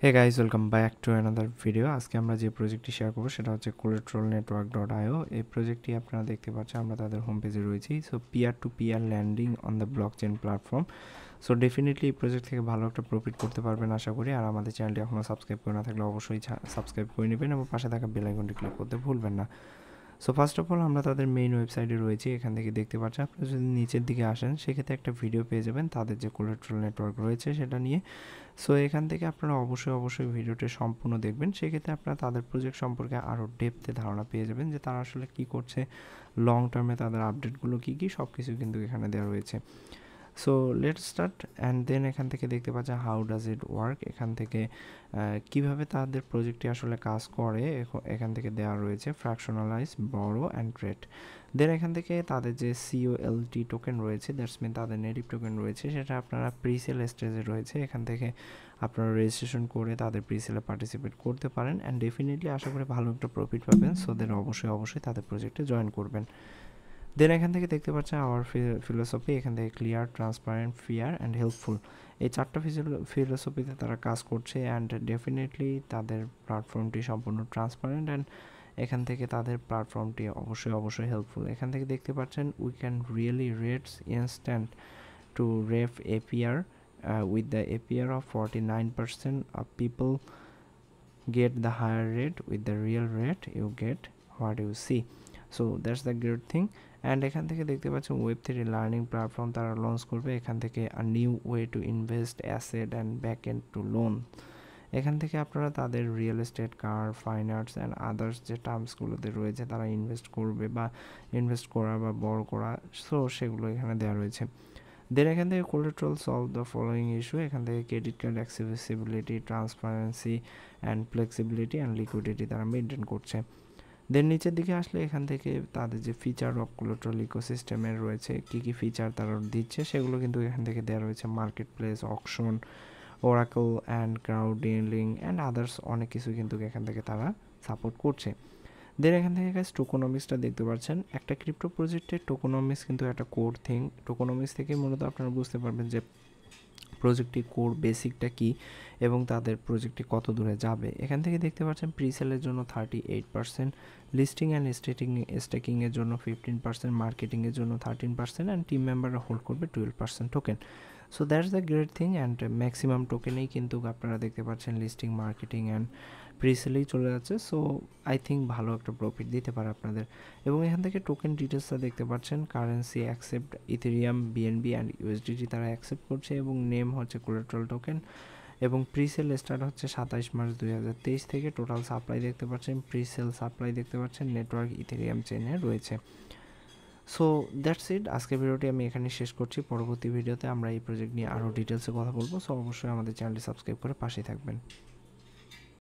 Hey guys, welcome back to another video. আজকে আমরা যে প্রজেক্টটি শেয়ার করব সেটা হচ্ছে collateralnetwork.io। এই প্রজেক্টটি আপনারা দেখতে পাচ্ছেন, আমরা তাদের হোম পেজে রয়েছি। So peer to peer lending on the blockchain platform. So definitely এই প্রজেক্ট থেকে ভালো একটা প্রফিট করতে পারবেন আশা করি। আর আমাদের চ্যানেলটি এখনও সাবস্ক্রাইব করে না থাকলে অবশ্যই সাবস্ক্রাইব করে নেবেন এবং পাশে থাকা বেল আইকনটি ক্লিক করতে ভুলবেন না। সো ফার্স্ট অফ অল আমরা তাদের মেইন ওয়েবসাইটে রয়েছি, এখান থেকে দেখতে পাচ্ছেন। আপনারা যদি নিচের দিকে আসেন সেক্ষেত্রে একটা ভিডিও পেয়ে যাবেন তাদের যে কোলাটেরাল নেটওয়ার্ক রয়েছে সেটা নিয়ে। সো এখান থেকে আপনারা অবশ্যই ভিডিওটি সম্পূর্ণ দেখবেন, সেক্ষেত্রে আপনারা তাদের প্রজেক্ট সম্পর্কে আরও ডেপথে ধারণা পেয়ে যাবেন যে তারা আসলে কী করছে, লং টার্মে তাদের আপডেটগুলো কী কী সব কিছু কিন্তু এখানে দেওয়া রয়েছে। So let's start and then এখান থেকে দেখতে পাচ্ছেন হাউ ডাজ ইট ওয়ার্ক, এখান থেকে কিভাবে তাদের প্রজেক্টটি আসলে কাজ করে এখান থেকে দেওয়া রয়েছে ফ্র্যাকশনালাইজ, বড়ো অ্যান্ড রেট। দেন এখান থেকে তাদের যে COLT টোকেন রয়েছে, দ্যাটস মিন তাদের নেটিভ টোকেন রয়েছে, সেটা আপনারা প্রিসেল স্টেজে রয়েছে। এখান থেকে আপনারা রেজিস্ট্রেশন করে তাদের প্রিসেলে পার্টিসিপেট করতে পারেন অ্যান্ড ডেফিনেটলি আশা করি ভালো একটা প্রফিট পাবেন। সো দেন অবশ্যই তাদের প্রজেক্টে জয়েন করবেন। দেন এখান থেকে দেখতে পাচ্ছেন আওয়ার ফিলোসফি, এখান থেকে clear, transparent, fair and helpful. এই চারটা ফিলোসফিতে তারা কাজ করছে অ্যান্ড ডেফিনেটলি তাদের প্ল্যাটফর্মটি সম্পূর্ণ ট্রান্সপারেন্ট অ্যান্ড এখান থেকে তাদের প্ল্যাটফর্মটি অবশ্যই হেল্পফুল। এখান থেকে দেখতে পাচ্ছেন we can really rates instant to ref APR with the APR of 49% of people get the higher rate. With the real rate you get what you see. So that's the great thing. And এখান থেকে দেখতে পাচ্ছেন Web3 learning platform তারা launch করবে। এখান থেকে a new way to invest asset and back end to loan. এখান থেকে আপনারা তাদের real estate, car, fine arts and others যে টার্মসগুলোতে রয়েছে তারা ইনভেস্ট করবে বা ইনভেস্ট করা বা বড় করা, সো সেগুলো এখানে দেওয়া রয়েছে। দেন এখান থেকে collateral solve the following issue, এখান থেকে credit card accessibility, transparency and flexibility and liquidity তারা মেনটেন করছে। দেন নিচের দিকে আসলে এখান থেকে তাদের যে ফিচার অফ কোলাটেরাল ইকোসিস্টেমের রয়েছে, কী কী ফিচার তারা দিচ্ছে সেগুলো কিন্তু এখান থেকে দেওয়া রয়েছে। Market place, auction, oracle and crowdlending and others অনেক কিছু কিন্তু এখান থেকে তারা সাপোর্ট করছে। দেন এখান থেকে গাইস টোকোনমিক্সটা দেখতে পাচ্ছেন। একটা ক্রিপ্টো প্রজেক্টের টোকোনমিক্স কিন্তু একটা কোর থিং। টোকোনমিক্স থেকে মূলত আপনারা বুঝতে পারবেন যে প্রজেক্টটি কোর বেসিকটা কী এবং তাদের প্রজেক্টটি কত দূরে যাবে। এখান থেকে দেখতে পাচ্ছেন প্রিসেলের জন্য 38%, লিস্টিং অ্যান্ড স্টেকিংয়ের জন্য 15%, মার্কেটিংয়ের জন্য 13% অ্যান্ড টিম মেম্বাররা হোল্ড করবে 12% token. So that's the great thing and maximum টোকেনেই কিন্তু আপনারা দেখতে পাচ্ছেন লিস্টিং, মার্কেটিং অ্যান্ড প্রিসেলেই চলে যাচ্ছে। সো আই থিঙ্ক ভালো একটা প্রফিট দিতে পারে আপনাদের। এবং এখান থেকে টোকেন ডিটেলসটা দেখতে পাচ্ছেন, currency accept Ethereum, BNB and USDT তারা অ্যাকসেপ্ট করছে এবং নেম হচ্ছে কোলাটেরাল টোকেন। এবং প্রিসেল স্টার্ট হচ্ছে 27 মার্চ 2023 থেকে। টোটাল সাপ্লাই দেখতে পাচ্ছেন, প্রিসেল সাপ্লাই দেখতে পাচ্ছেন নেটওয়ার্ক ইথেরিয়াম চেনে রয়েছে। So that's it. আজকের ভিডিওটি আমি এখানে শেষ করছি। পরবর্তী ভিডিওতে আমরা এই প্রজেক্ট নিয়ে আরও ডিটেলসে কথা বলবো। সো অবশ্যই আমাদের চ্যানেলটি সাবস্ক্রাইব করে পাশেই থাকবেন।